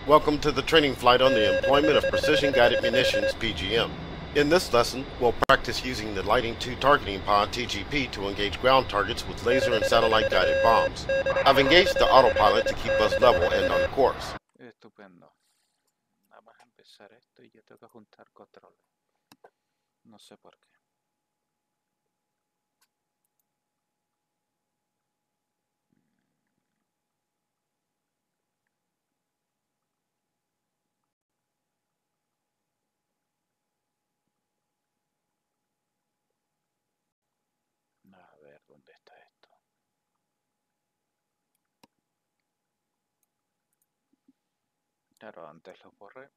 Welcome to the training flight on the employment of Precision Guided Munitions (PGM). In this lesson, we'll practice using the Lighting 2 targeting pod (TGP) to engage ground targets with laser and satellite guided bombs. I've engaged the autopilot to keep us level and on course. Estupendo. Vamos a empezar esto y yo tengo que juntar controles. No sé por qué. A ver, ¿dónde está esto? Claro, antes lo borré.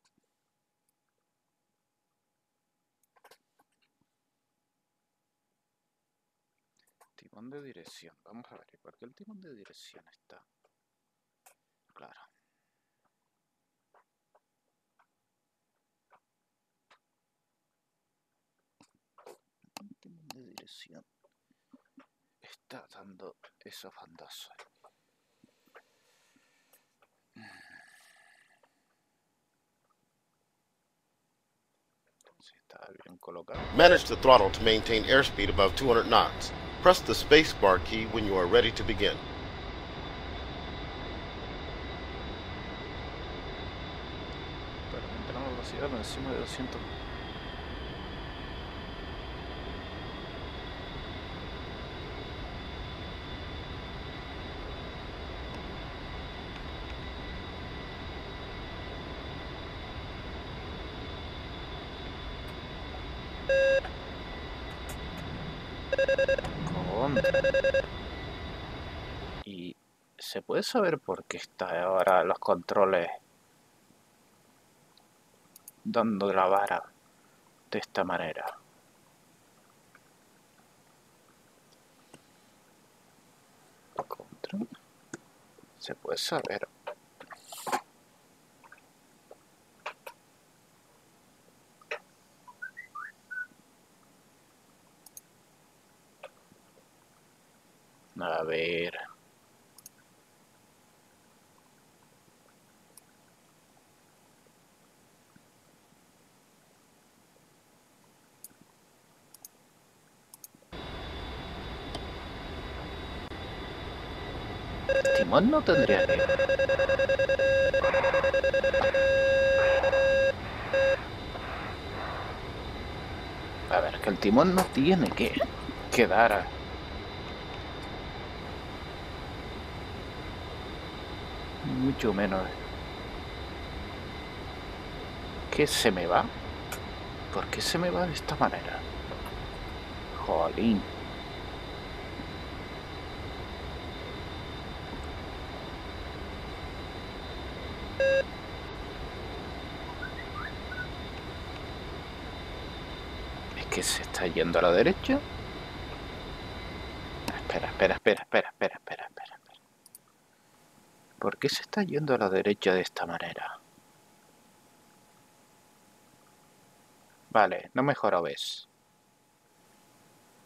Timón de dirección. Vamos a ver, ¿por qué el timón de dirección está? Claro. El timón de dirección está dando esos bandazos. Está bien colocado. Manage the throttle to maintain airspeed above 200 knots. Press the spacebar key when you are ready to begin. Para mantener la velocidad por encima de 200. Y se puede saber por qué está ahora los controles dando la vara de esta manera. Control. Se puede saber. A ver. El timón no tendría que... A ver, que el timón no tiene que dar a... Mucho menos. ¿Qué se me va? ¿Por qué se me va de esta manera? Jolín. Es que se está yendo a la derecha. Espera. ¿Por qué se está yendo a la derecha de esta manera? Vale, no me jorobes.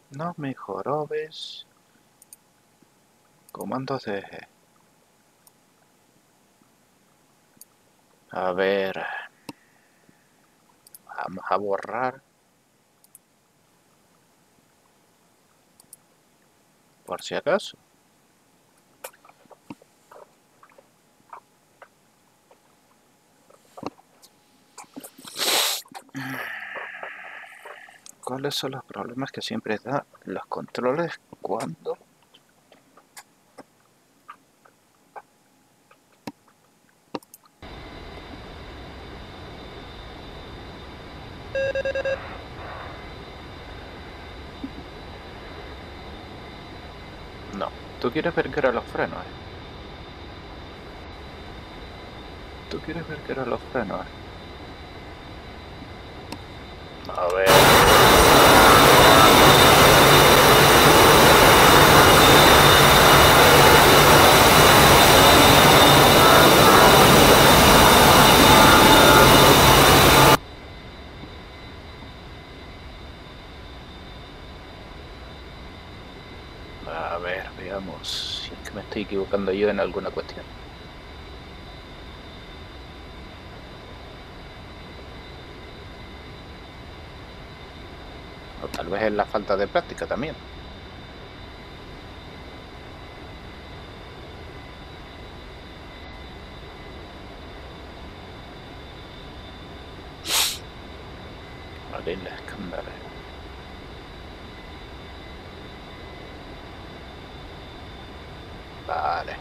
No me jorobes. Comandos de... A ver... Vamos a borrar. Por si acaso. ¿Cuáles son los problemas que siempre da los controles cuando no? Tú quieres ver que eran los frenos, Tú quieres ver que eran los frenos, A ver. A ver, veamos si es que me estoy equivocando yo en alguna cuestión. Tal vez es la falta de práctica también. Vale, la escándala. Vale.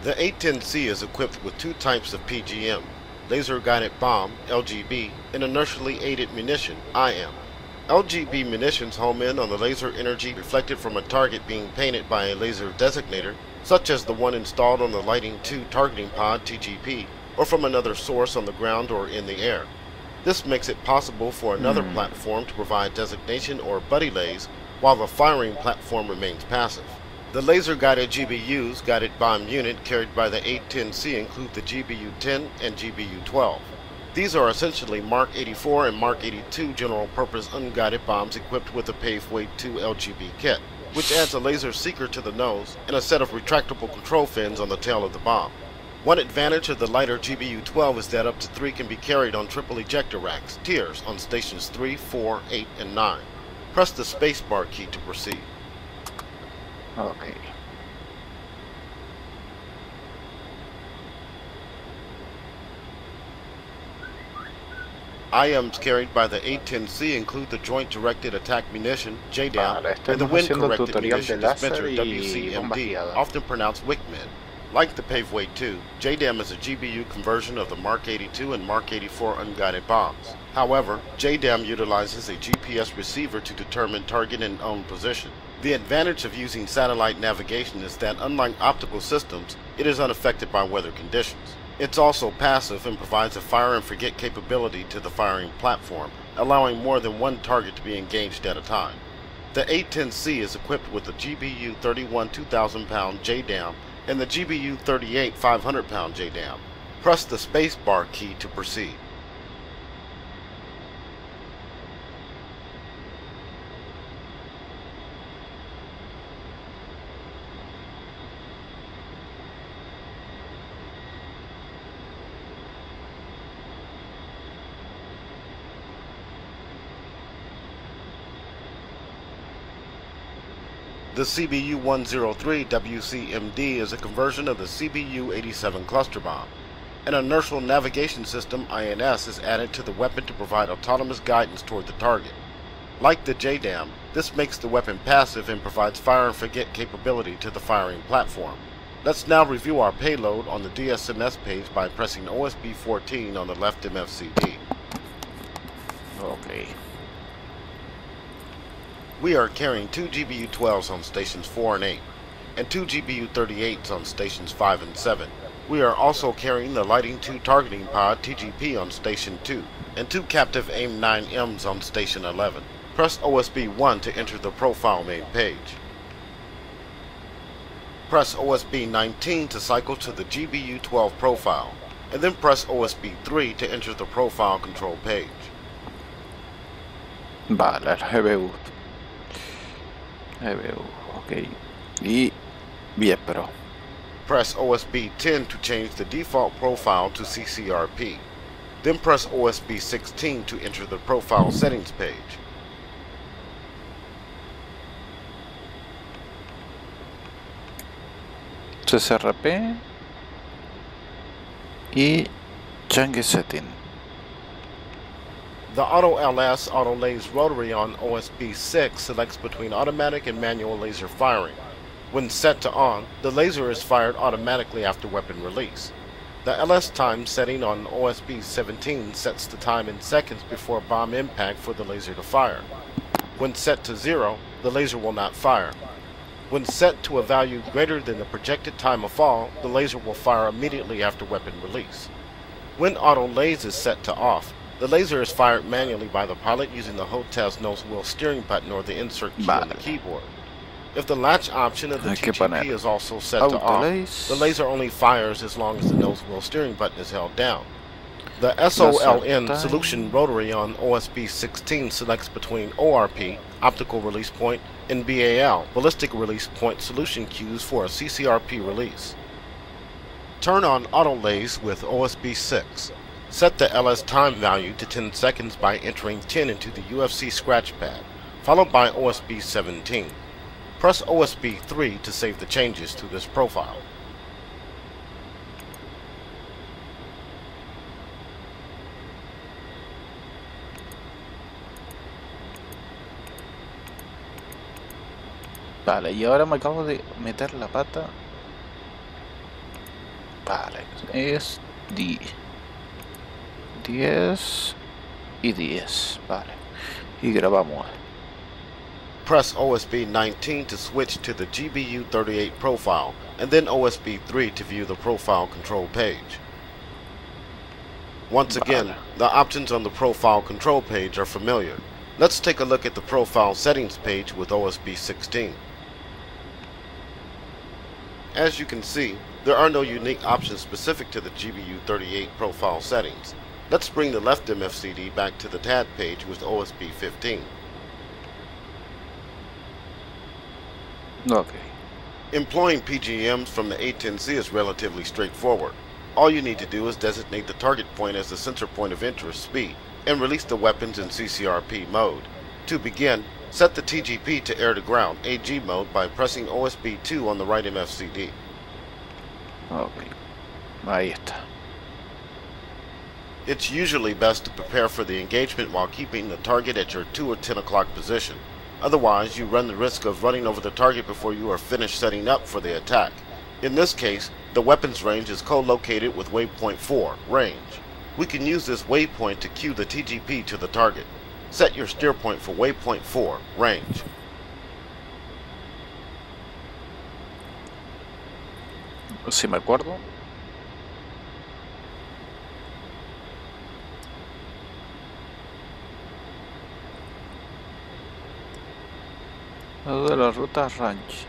The A-10C is equipped with two types of PGM, laser-guided bomb, LGB, and inertially aided munition, IM. LGB munitions home in on the laser energy reflected from a target being painted by a laser designator, such as the one installed on the Lighting 2 targeting pod, TGP, or from another source on the ground or in the air. This makes it possible for another platform to provide designation or buddy lays, while the firing platform remains passive. The laser-guided GBU's guided bomb unit carried by the A-10C include the GBU-10 and GBU-12. These are essentially Mark 84 and Mark 82 general-purpose unguided bombs equipped with a Paveway 2 LGB kit, which adds a laser seeker to the nose and a set of retractable control fins on the tail of the bomb. One advantage of the lighter GBU-12 is that up to 3 can be carried on triple ejector racks, tiers, on stations 3, 4, 8, and 9. Press the spacebar key to proceed. Okay. IMs carried by the A-10C include the Joint Directed Attack Munition, JDAM, and the Wind Corrected Munition Dispenser, WCMD, often pronounced WICMID. Like the Paveway 2, JDAM is a GBU conversion of the Mark 82 and Mark 84 unguided bombs. However, JDAM utilizes a GPS receiver to determine target and own position. The advantage of using satellite navigation is that, unlike optical systems, it is unaffected by weather conditions. It's also passive and provides a fire and forget capability to the firing platform, allowing more than one target to be engaged at a time. The A-10C is equipped with the GBU-31 2,000-pound JDAM and the GBU-38 500-pound JDAM. Press the spacebar key to proceed. The CBU-103 WCMD is a conversion of the CBU-87 cluster bomb. An inertial navigation system, INS, is added to the weapon to provide autonomous guidance toward the target. Like the JDAM, this makes the weapon passive and provides fire and forget capability to the firing platform. Let's now review our payload on the DSNS page by pressing OSB-14 on the left MFCD. Okay. We are carrying 2 GBU-12s on stations 4 and 8, and 2 GBU-38s on stations 5 and 7. We are also carrying the Lighting 2 targeting pod TGP on station 2, and 2 captive AIM-9Ms on station 11. Press OSB-1 to enter the profile main page. Press OSB-19 to cycle to the GBU-12 profile, and then press OSB-3 to enter the profile control page. Vale, GBU. Ok. Y 10 Pro. Press OSB-10 to change the default profile to CCRP. Then press OSB-16 to enter the profile settings page. CCRP y change setting. The Auto LS Auto Lays rotary on OSB-6 selects between automatic and manual laser firing. When set to on, the laser is fired automatically after weapon release. The LS time setting on OSB-17 sets the time in seconds before bomb impact for the laser to fire. When set to 0, the laser will not fire. When set to a value greater than the projected time of fall, the laser will fire immediately after weapon release. When Auto Lays is set to off, the laser is fired manually by the pilot using the HOTAS nose wheel steering button or the insert key on the keyboard. If the latch option of the TGP is also set to off, the laser only fires as long as the nose wheel steering button is held down. The SOLN solution rotary on OSB-16 selects between ORP, optical release point, and BAL, ballistic release point solution cues for a CCRP release. Turn on Auto Laze with OSB 6. Set the LS time value to 10 seconds by entering 10 into the UFC scratch pad, followed by OSB 17. Press OSB 3 to save the changes to this profile. Vale, y ahora me acabo de meter la pata. Vale, es 10 y 10, vale. Y grabamos. Press OSB 19 to switch to the GBU 38 profile, and then OSB 3 to view the profile control page. Once again, the options on the profile control page are familiar. Let's take a look at the profile settings page with OSB 16. As you can see, there are no unique options specific to the GBU 38 profile settings. Let's bring the left MFCD back to the TAD page with OSB 15. Okay. Employing PGMs from the A-10C is relatively straightforward. All you need to do is designate the target point as the sensor point of interest speed, and release the weapons in CCRP mode. To begin, set the TGP to air to ground AG mode by pressing OSB 2 on the right MFCD. Ok, ahí está. It's usually best to prepare for the engagement while keeping the target at your 2 or 10 o'clock position. Otherwise, you run the risk of running over the target before you are finished setting up for the attack. In this case, the weapons range is co-located with waypoint 4, range. We can use this waypoint to cue the TGP to the target. Set your steer point for waypoint 4, range. Si me acuerdo. Lo de la ruta ranch.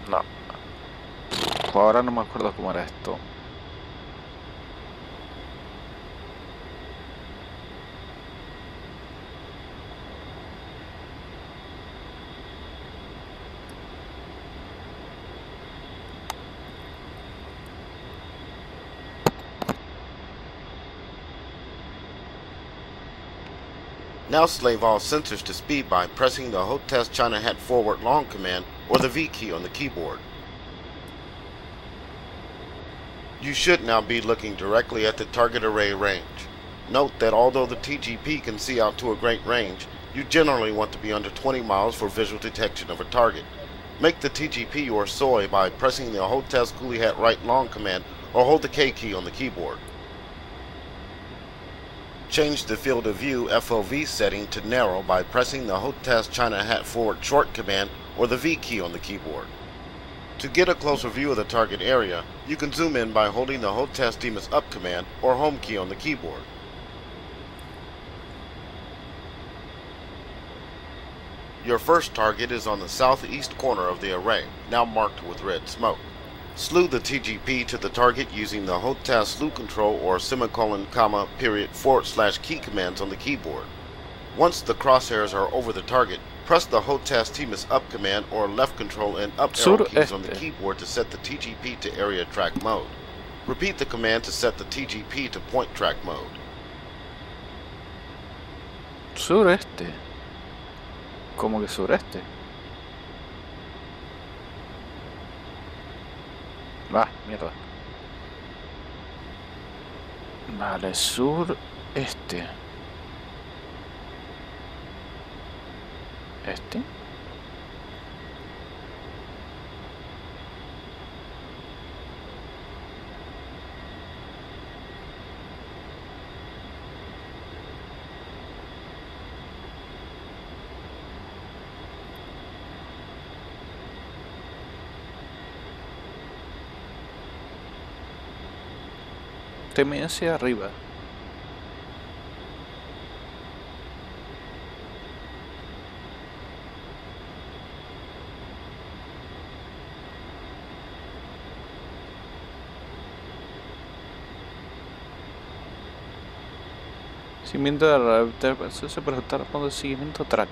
No. Ahora no me acuerdo cómo era esto. Now slave all sensors to speed by pressing the Hotez China Hat Forward Long command or the V key on the keyboard. You should now be looking directly at the target array range. Note that although the TGP can see out to a great range, you generally want to be under 20 miles for visual detection of a target. Make the TGP your SOI by pressing the Hotez Coolie Hat Right Long command or hold the K key on the keyboard. Change the field of view FOV setting to narrow by pressing the Hotez China Hat Forward Short command or the V key on the keyboard. To get a closer view of the target area, you can zoom in by holding the Hotez Demus Up command or Home key on the keyboard. Your first target is on the southeast corner of the array, now marked with red smoke. Slew the TGP to the target using the Hotez slew control or semicolon, comma, period, / key commands on the keyboard. Once the crosshairs are over the target, press the Hotez Demus Up command or left control and up arrow keys on the keyboard to set the TGP to area track mode. Repeat the command to set the TGP to point track mode. Sureste. ¿Cómo que sureste? Ah, mierda. Vale, sur, este. Este. Teme hacia arriba. Seguimiento de la se presentar con el seguimiento track.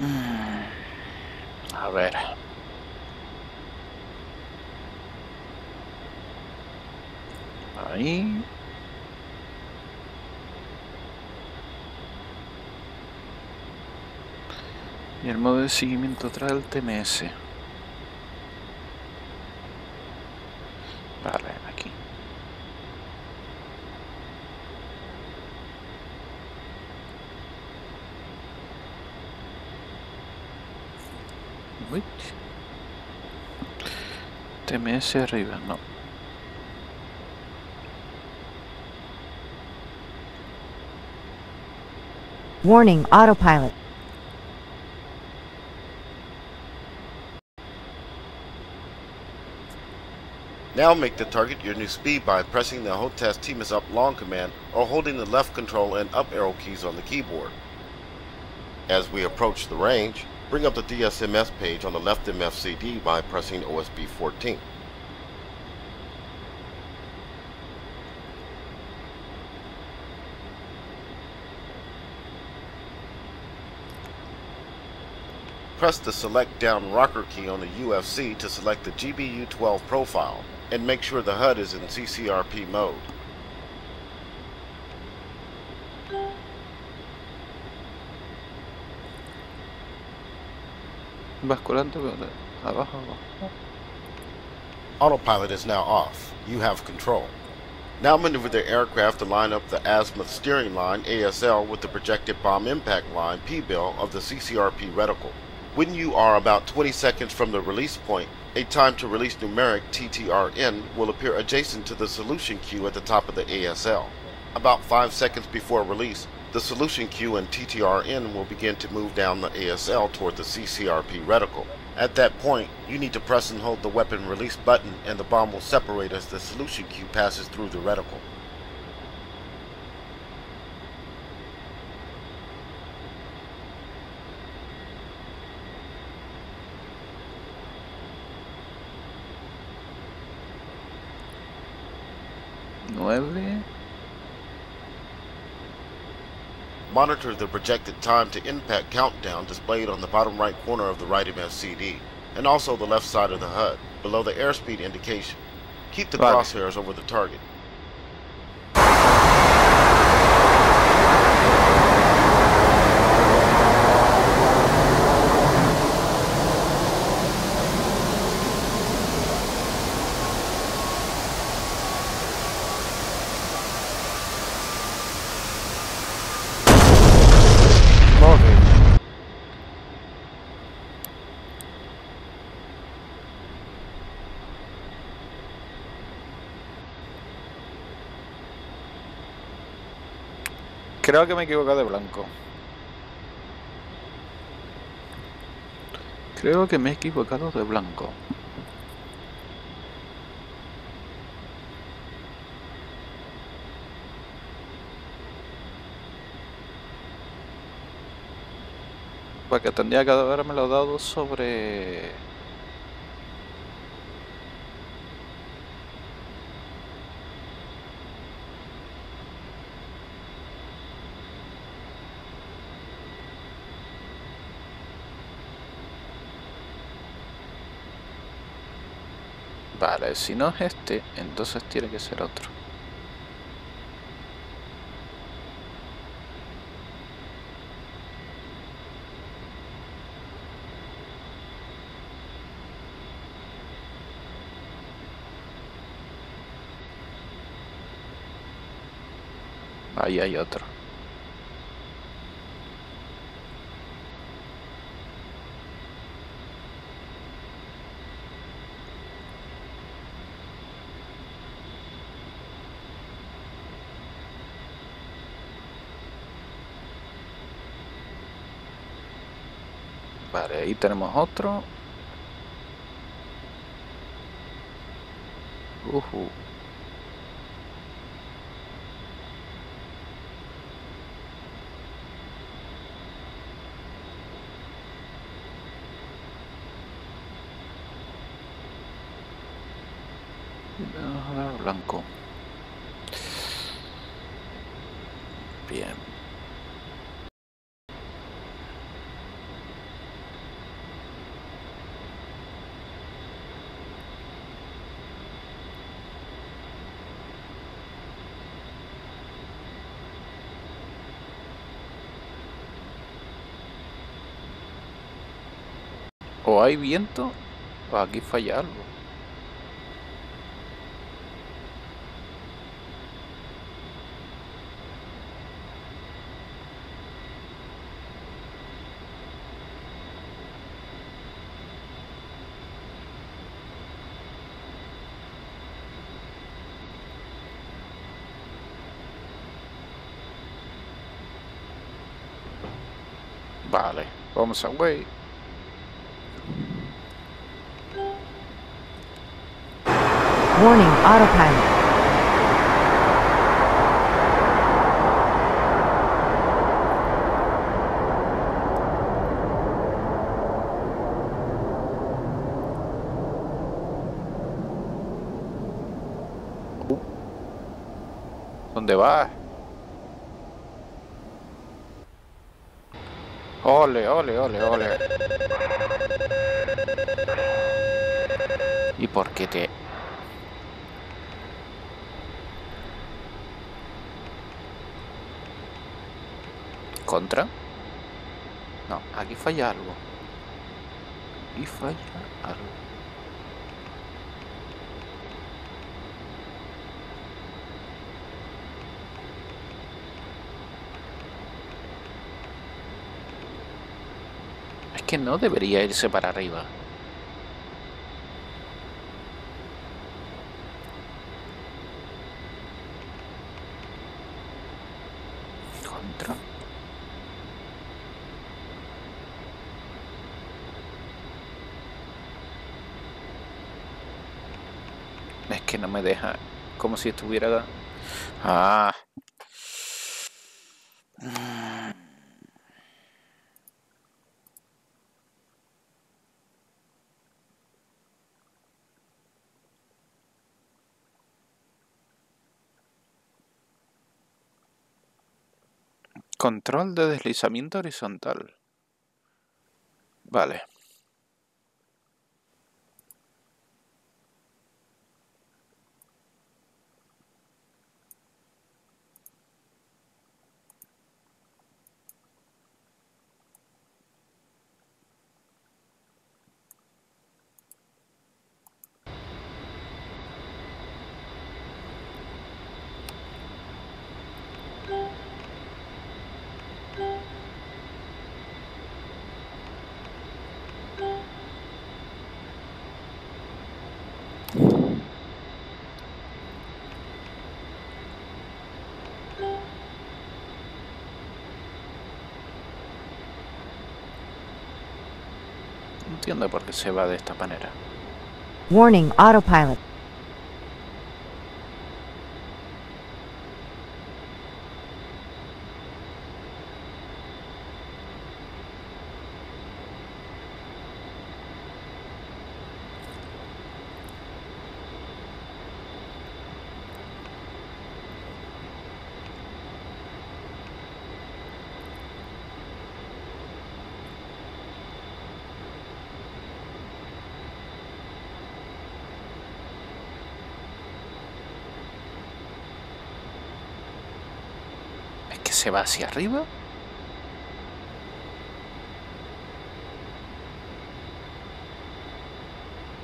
A ver. Ahí. Y el modo de seguimiento trae el TMS. Vale, aquí. Uy. TMS arriba, no. Warning, autopilot. Now make the target your new speed by pressing the HOTAS Team is Up long command or holding the left control and up arrow keys on the keyboard. As we approach the range, bring up the DSMS page on the left MFCD by pressing OSB 14. Press the select down rocker key on the UFC to select the GBU-12 profile and make sure the HUD is in CCRP mode. Basculante abajo. Autopilot is now off. You have control. Now maneuver the aircraft to line up the azimuth steering line ASL with the projected bomb impact line P-bill of the CCRP reticle. When you are about 20 seconds from the release point, a time to release numeric TTRN will appear adjacent to the solution queue at the top of the ASL. About 5 seconds before release, the solution queue and TTRN will begin to move down the ASL toward the CCRP reticle. At that point, you need to press and hold the weapon release button and the bomb will separate as the solution queue passes through the reticle. Monitor the projected time to impact countdown displayed on the bottom right corner of the right MFCD, and also the left side of the HUD, below the airspeed indication. Keep the crosshairs over the target. Creo que me he equivocado de blanco. Creo que me he equivocado de blanco. Porque tendría que habérmelo dado sobre... Vale, si no es este, entonces tiene que ser otro. Ahí hay otro. Vale, ahí tenemos otro. Vamos a dar blanco. Bien. O hay viento o aquí falla algo. Vale, vamos a way. Warning, autopilot. ¿Dónde vas? Ole, ole, ole, ole. ¿Y por qué te...? ¿Contra? No, aquí falla algo. Aquí falla algo. Es que no debería irse para arriba. Contra. Es que no me deja. Como si estuviera... Ah. Control de deslizamiento horizontal. Vale. No entiendo por qué se va de esta manera. Warning, autopilot. ¿Es que se va hacia arriba?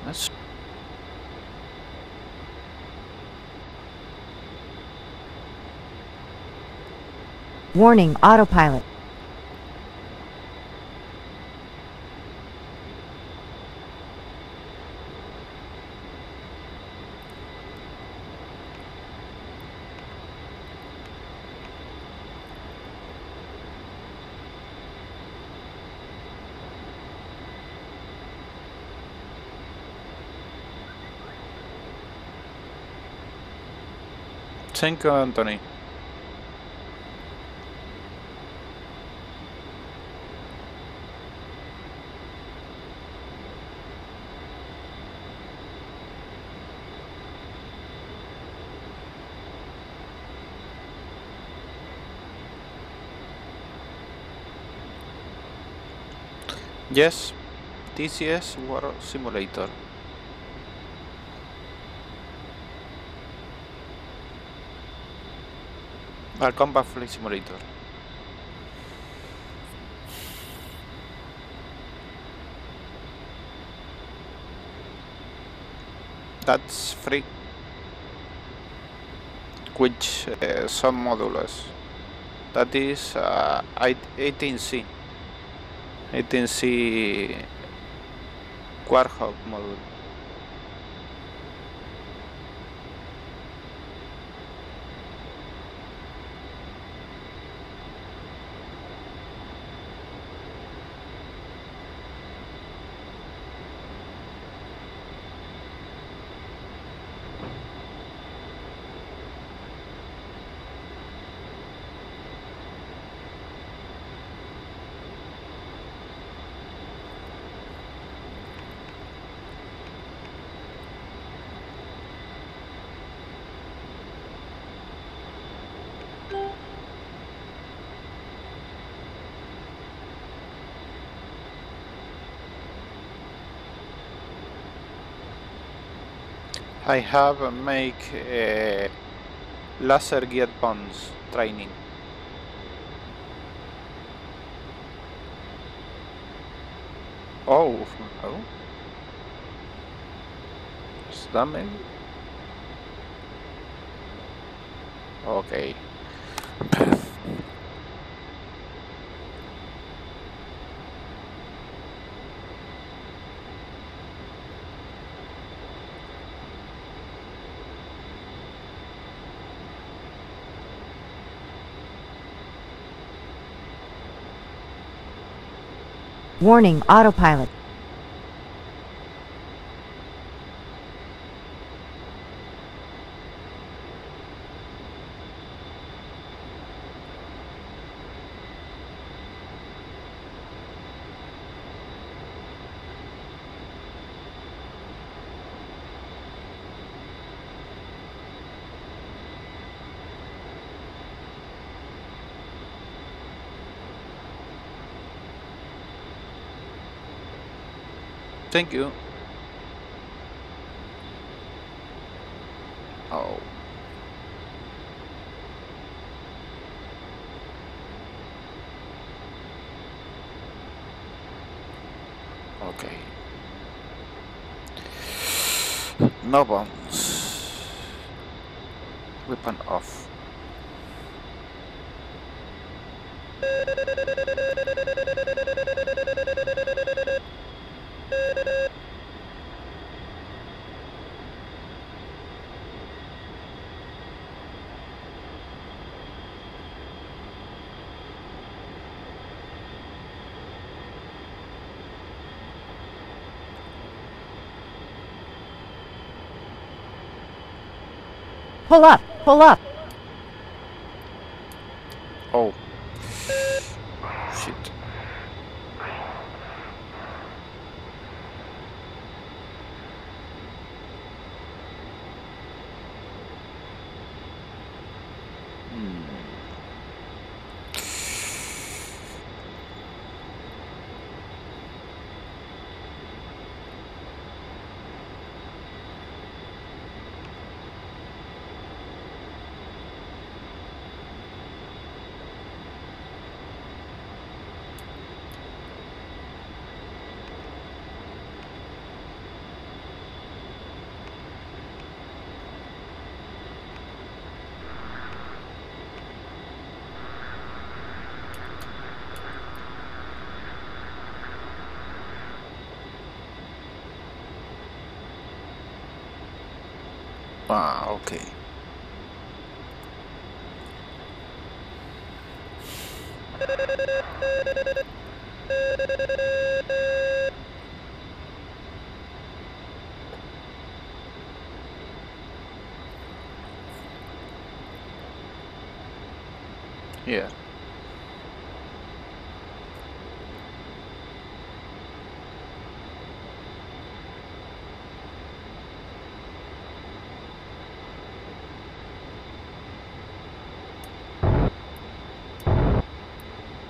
No sé. Warning, autopilot. Thank you, Anthony. Yes, DCS World Simulator. Al Combat Flight Simulator. That's free. Which some modules? That is 18C. 18C Warhawk module. I have make laser get bonds training. Oh no. Is that maybe? Okay. Warning, autopilot. Thank you. Oh. Okay. No bombs. Weapon off. Pull up, pull up. Oh. Shit. Ah, okay. Yeah.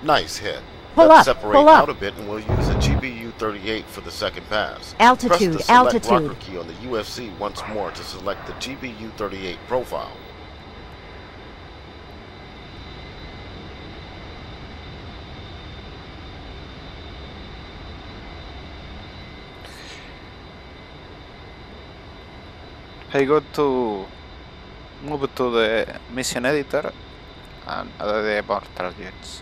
Nice hit. Pull Let's up, separate pull up. out a bit and we'll use a GBU-38 for the second pass. Altitude, Press the select altitude. rocker key on the UFC once more to select the GBU-38 profile. I got to move to the mission editor and add the more targets.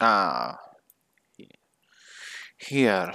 Ah, here.